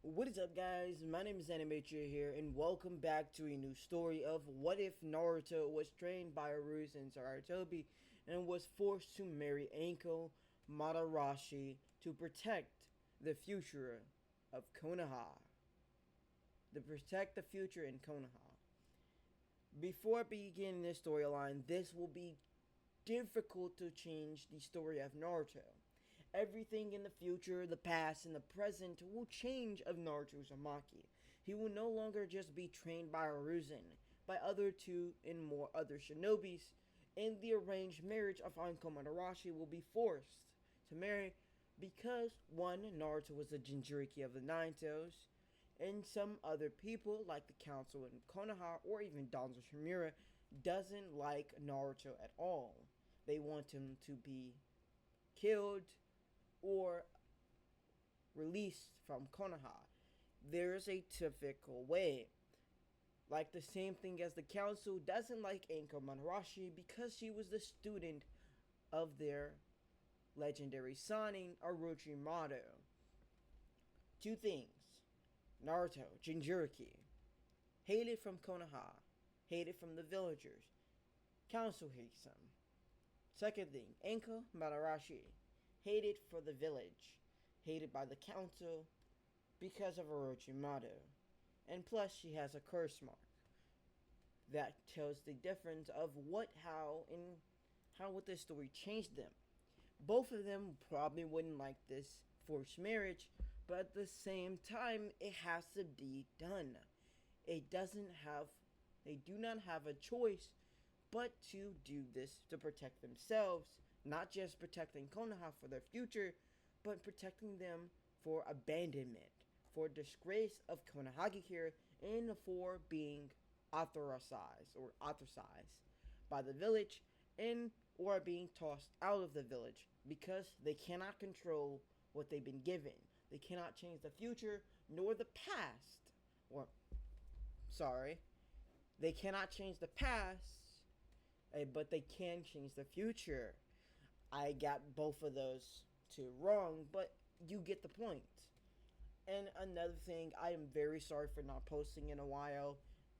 What is up, guys? My name is Animator here, and welcome back to a new story of what if Naruto was trained by Urus and Sarutobi and was forced to marry Anko Mitarashi to protect the future of Konoha. To protect the future in Konoha. Before beginning this storyline, this will be difficult to change the story of Naruto. Everything in the future, the past, and the present will change of Naruto Uzumaki. He will no longer just be trained by Hiruzen, by other two and more other shinobis, and the arranged marriage of Anko Mitarashi will be forced to marry because one, Naruto was a Jinchuriki of the Nine Tails, and some other people like the council in Konoha or even Danzo Shimura doesn't like Naruto at all. They want him to be killed or released from Konoha. There's a typical way. Like the same thing as the council doesn't like Anko Mitarashi because she was the student of their legendary Sanin Orochimaru. Two things. Naruto, Jinchuriki. Hated from Konoha. Hated from the villagers. Council hates him. Second thing, Anko Mitarashi. Hated for the village. Hated by the council because of Orochimaru. And plus she has a curse mark. That tells the difference of how would this story change them. Both of them probably wouldn't like this forced marriage, but at the same time it has to be done. They do not have a choice but to do this to protect themselves, not just protecting Konoha for their future, but protecting them for abandonment, for disgrace of Konohagi here, and for being ostracized by the village, and or being tossed out of the village because they cannot control what they've been given. They cannot change the future nor the past. They cannot change the past, but they can change the future. I got both of those two wrong, but you get the point. And another thing, I am very sorry for not posting in a while.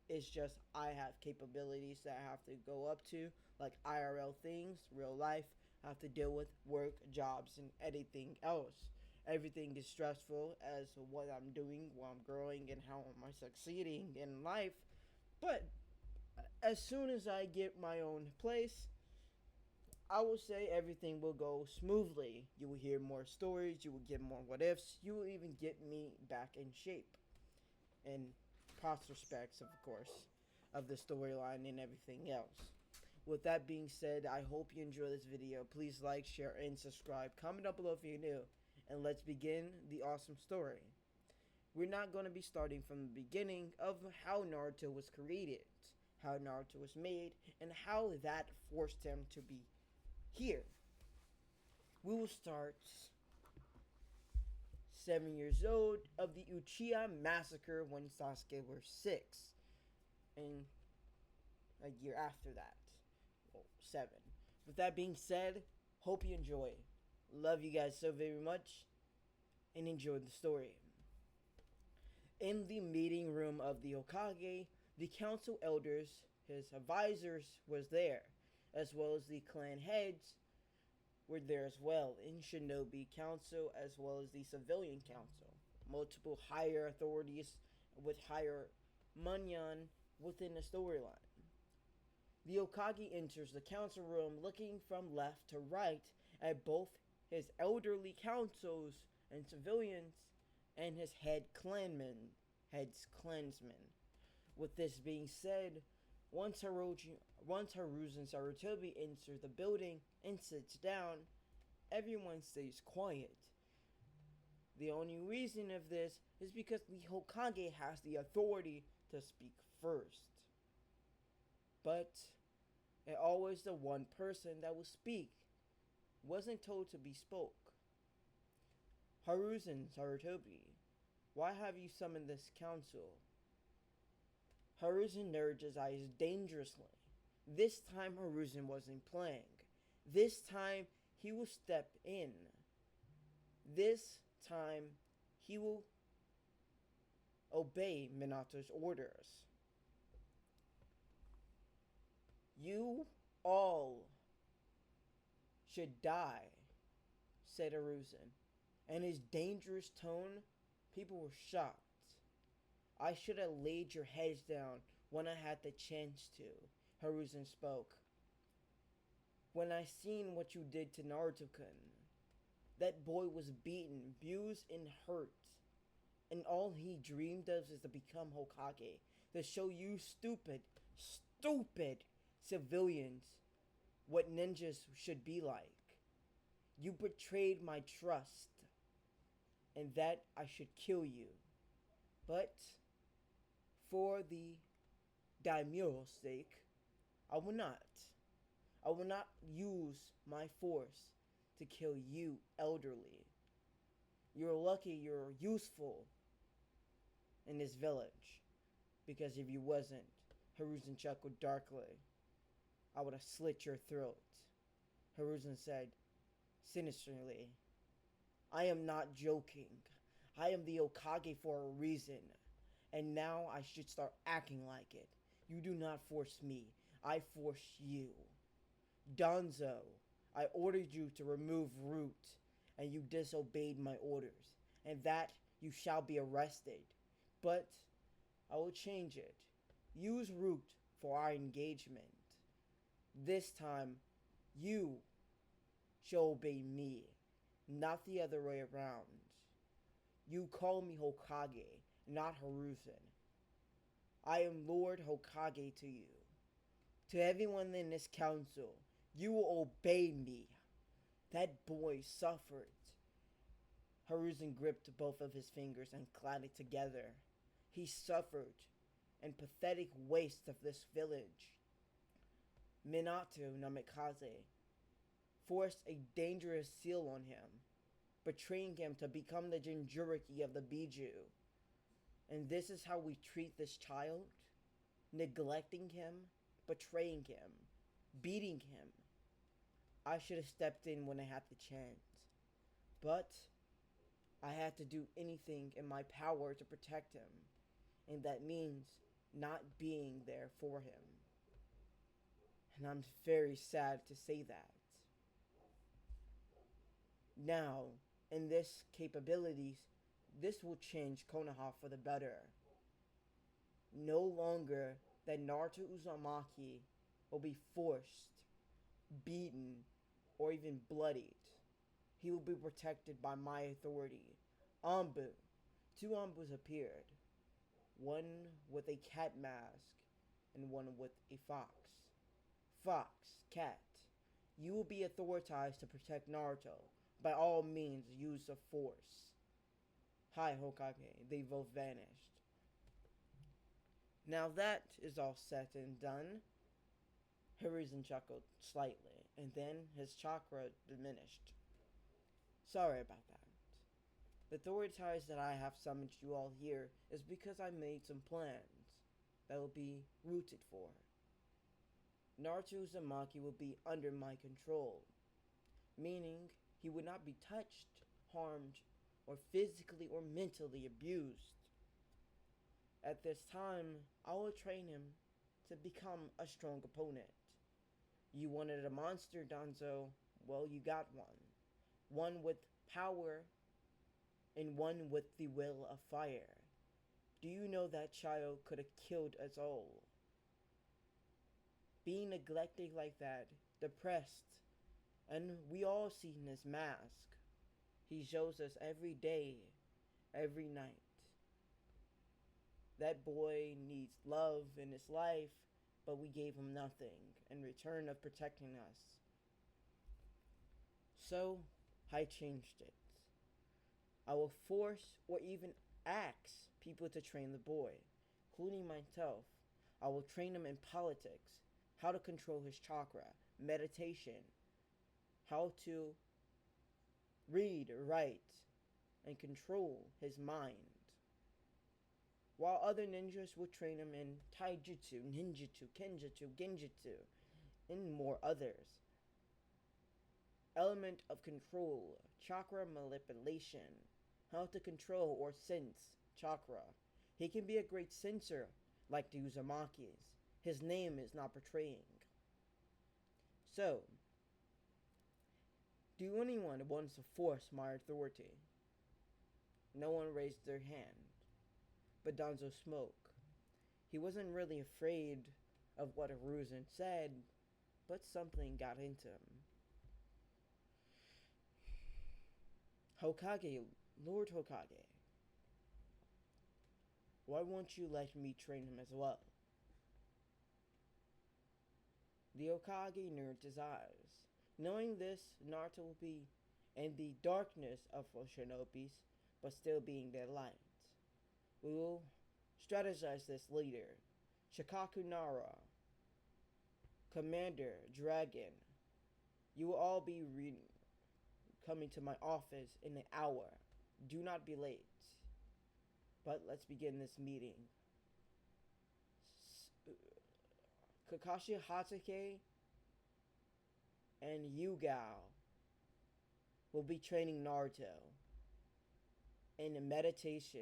It's just I have capabilities that I have to go up to, like IRL things, real life. I have to deal with work, jobs, and anything else. Everything is stressful as to what I'm doing, what I'm growing, and how am I succeeding in life. But as soon as I get my own place, I will say everything will go smoothly. You will hear more stories, you will get more what ifs, you will even get me back in shape. In prospects, of course, of the storyline and everything else. With that being said, I hope you enjoy this video. Please like, share, and subscribe. Comment down below if you're new. And let's begin the awesome story. We're not going to be starting from the beginning of how Naruto was created, how Naruto was made, and how that forced him to be here. We will start 7 years old of the Uchiha massacre when Sasuke was 6, and a year after that, 7. With that being said, hope you enjoy. Love you guys so very much, and enjoy the story. In the meeting room of the Hokage, the council elders, his advisors, was there, as well as the clan heads were there as well, in Shinobi Council as well as the Civilian Council. Multiple higher authorities with higher manyan within the storyline. The Hokage enters the council room looking from left to right at both his elderly councils and civilians and his clansmen. With this being said, once Hiruzen Sarutobi enters the building and sits down, everyone stays quiet. The only reason of this is because the Hokage has the authority to speak first. But it always the one person that will speak wasn't told to be spoke. Hiruzen Sarutobi, why have you summoned this council? Hiruzen narrowed his eyes dangerously. This time Hiruzen wasn't playing. This time he will step in. This time he will obey Minato's orders. You all should die, said Hiruzen. And his dangerous tone, people were shocked. I should have laid your heads down when I had the chance to, Hiruzen spoke. When I seen what you did to Naruto-kun, that boy was beaten, abused, and hurt. And all he dreamed of is to become Hokage. To show you stupid civilians what ninjas should be like. You betrayed my trust. And that I should kill you. But for the daimyo's sake, I will not. I will not use my force to kill you, elderly. You're lucky you're useful in this village. Because if you wasn't, Hiruzen chuckled darkly. I would have slit your throat. Hiruzen said sinisterly, I am not joking. I am the Hokage for a reason. And now I should start acting like it. You do not force me. I force you. Danzo, I ordered you to remove Root, and you disobeyed my orders. And that you shall be arrested. But I will change it. Use Root for our engagement. This time, you shall obey me, not the other way around. You call me Hokage, not Hiruzen. I am Lord Hokage to you. To everyone in this council, you will obey me. That boy suffered. Hiruzen gripped both of his fingers and clapped together. He suffered in pathetic waste of this village. Minato Namikaze forced a dangerous seal on him, betraying him to become the Jinchuriki of the Biju. And this is how we treat this child? Neglecting him, betraying him, beating him. I should have stepped in when I had the chance. But I had to do anything in my power to protect him. And that means not being there for him. And I'm very sad to say that. Now, in this capabilities, this will change Konoha for the better. No longer that Naruto Uzumaki will be forced, beaten, or even bloodied. He will be protected by my authority. Anbu. 2 Anbus appeared. One with a cat mask and one with a fox. Fox, cat. You will be authorized to protect Naruto. By all means, use the force. Hi, Hokage. They both vanished. Now that is all said and done, Hiruzen chuckled slightly, and then his chakra diminished. Sorry about that. The authorities that I have summoned you all here is because I made some plans that will be rooted for. Naruto Uzumaki will be under my control, meaning he would not be touched, harmed, or physically or mentally abused. At this time, I will train him to become a strong opponent. You wanted a monster, Danzo? Well, you got one. One with power and one with the will of fire. Do you know that child could have killed us all? Being neglected like that, depressed, and we all see in his mask. He shows us every day, every night. That boy needs love in his life, but we gave him nothing in return of protecting us. So, I changed it. I will force or even ask people to train the boy, including myself. I will train him in politics, how to control his chakra, meditation, how to read, write, and control his mind. While other ninjas will train him in taijutsu, ninjutsu, kenjutsu, genjutsu, and more others. Element of control, chakra manipulation, how to control or sense chakra, He can be a great censor, like the Uzumaki's. His name is not betraying. So, do anyone wants to force my authority? No one raised their hand, but Danzo Smoke. He wasn't really afraid of what Hiruzen said, but something got into him. Hokage, Lord Hokage, why won't you let me train him as well? The Hokage nerds his eyes. Knowing this, Naruto will be in the darkness of shinobis, but still being their light. We will strategize this later. Shikaku Nara, Commander Dragon, you will all be coming to my office in an hour. Do not be late. But let's begin this meeting. Kakashi Hatake and Yugao will be training Naruto in meditation,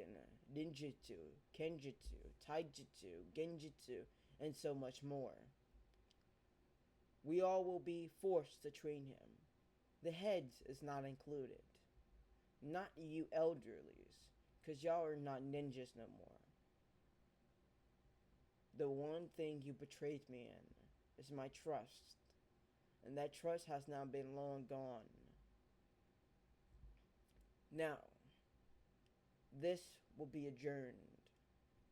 ninjutsu, kenjutsu, taijutsu, genjutsu, and so much more. We all will be forced to train him. The heads is not included. Not you elderlies, because y'all are not ninjas no more. The one thing you betrayed me in is my trust, and that trust has now been long gone. Now, this will be adjourned.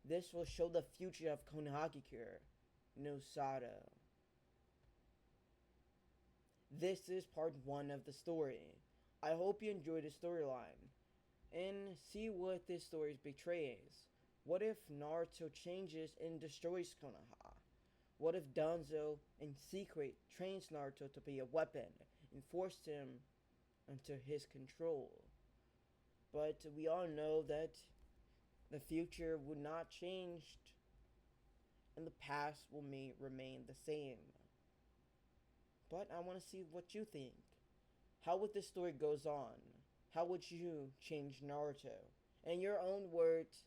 This will show the future of Konohagakure no Sato. This is part 1 of the story. I hope you enjoyed the storyline and see what this story betrays. What if Naruto changes and destroys Konoha? What if Danzo in secret trains Naruto to be a weapon and forced him into his control? But we all know that the future would not change and the past will remain the same. But I want to see what you think. How would this story goes on? How would you change Naruto? In your own words,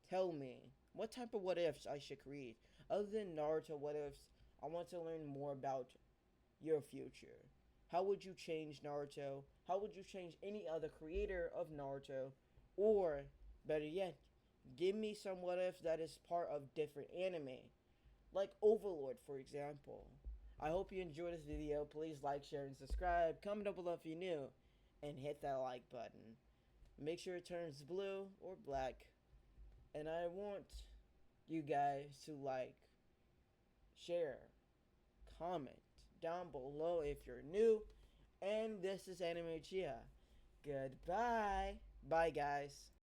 tell me what type of what ifs I should create. Other than Naruto what ifs, I want to learn more about your future. How would you change Naruto? How would you change any other creator of Naruto? Or, better yet, give me some what ifs that is part of different anime. Like Overlord, for example. I hope you enjoyed this video. Please like, share, and subscribe. Comment down below if you're new. And hit that like button. Make sure it turns blue or black. And I want you guys to like, share, comment down below if you're new. And this is Anime Chia. Goodbye. Bye, guys.